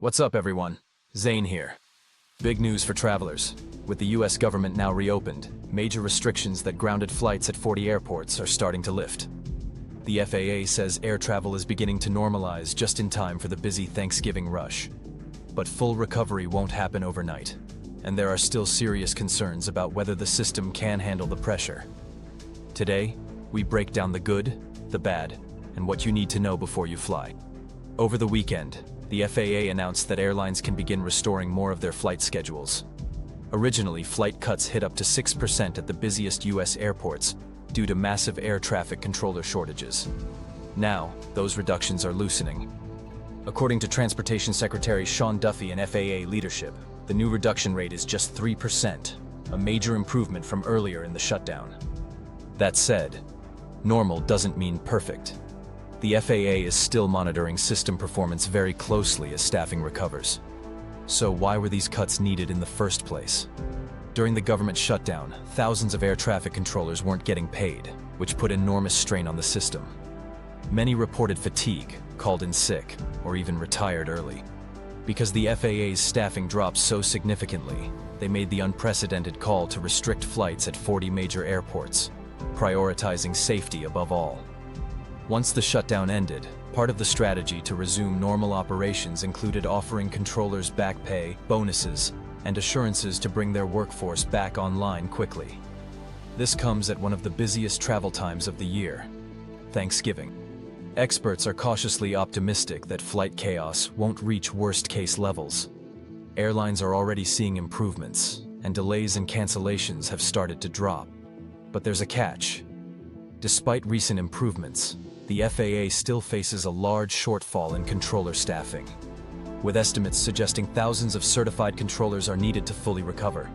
What's up, everyone? Zane here. Big news for travelers. With the US government now reopened, major restrictions that grounded flights at 40 airports are starting to lift. The FAA says air travel is beginning to normalize just in time for the busy Thanksgiving rush. But full recovery won't happen overnight, and there are still serious concerns about whether the system can handle the pressure. Today, we break down the good, the bad, and what you need to know before you fly. Over the weekend, the FAA announced that airlines can begin restoring more of their flight schedules. Originally, flight cuts hit up to 6% at the busiest US airports due to massive air traffic controller shortages. Now, those reductions are loosening. According to Transportation Secretary Sean Duffy and FAA leadership, the new reduction rate is just 3%, a major improvement from earlier in the shutdown. That said, normal doesn't mean perfect. The FAA is still monitoring system performance very closely as staffing recovers. So why were these cuts needed in the first place? During the government shutdown, thousands of air traffic controllers weren't getting paid, which put enormous strain on the system. Many reported fatigue, called in sick, or even retired early. Because the FAA's staffing dropped so significantly, they made the unprecedented call to restrict flights at 40 major airports, prioritizing safety above all. Once the shutdown ended, part of the strategy to resume normal operations included offering controllers back pay, bonuses, and assurances to bring their workforce back online quickly. This comes at one of the busiest travel times of the year, Thanksgiving. Experts are cautiously optimistic that flight chaos won't reach worst-case levels. Airlines are already seeing improvements, and delays and cancellations have started to drop. But there's a catch. Despite recent improvements, the FAA still faces a large shortfall in controller staffing, with estimates suggesting thousands of certified controllers are needed to fully recover.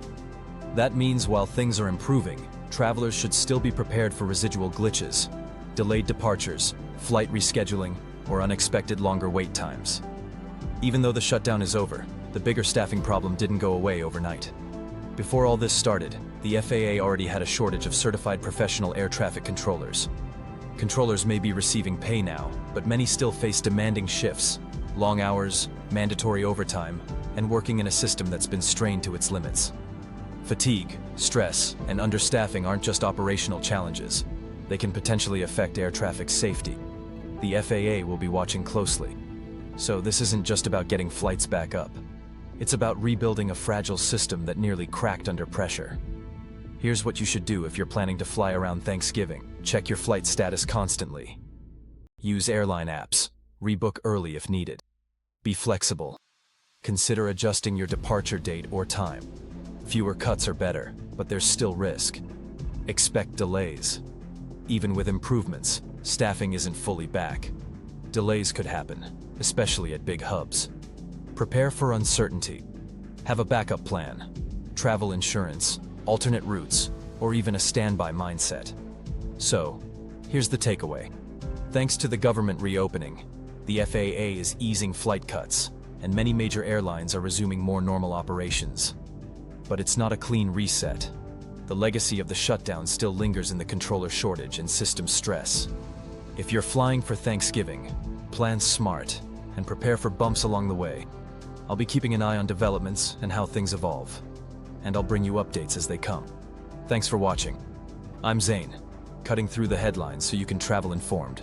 That means while things are improving, travelers should still be prepared for residual glitches, delayed departures, flight rescheduling, or unexpected longer wait times. Even though the shutdown is over, the bigger staffing problem didn't go away overnight. Before all this started, the FAA already had a shortage of certified professional air traffic controllers. Controllers may be receiving pay now, but many still face demanding shifts, long hours, mandatory overtime, and working in a system that's been strained to its limits. Fatigue, stress, and understaffing aren't just operational challenges. They can potentially affect air traffic safety. The FAA will be watching closely. So this isn't just about getting flights back up. It's about rebuilding a fragile system that nearly cracked under pressure. Here's what you should do if you're planning to fly around Thanksgiving. Check your flight status constantly. Use airline apps. Rebook early if needed. Be flexible. Consider adjusting your departure date or time. Fewer cuts are better, but there's still risk. Expect delays. Even with improvements, staffing isn't fully back. Delays could happen, especially at big hubs. Prepare for uncertainty. Have a backup plan. Travel insurance, alternate routes, or even a standby mindset. So, here's the takeaway. Thanks to the government reopening, the FAA is easing flight cuts, and many major airlines are resuming more normal operations. But it's not a clean reset. The legacy of the shutdown still lingers in the controller shortage and system stress. If you're flying for Thanksgiving, plan smart and prepare for bumps along the way. I'll be keeping an eye on developments and how things evolve, and I'll bring you updates as they come. Thanks for watching. I'm Zane, cutting through the headlines so you can travel informed.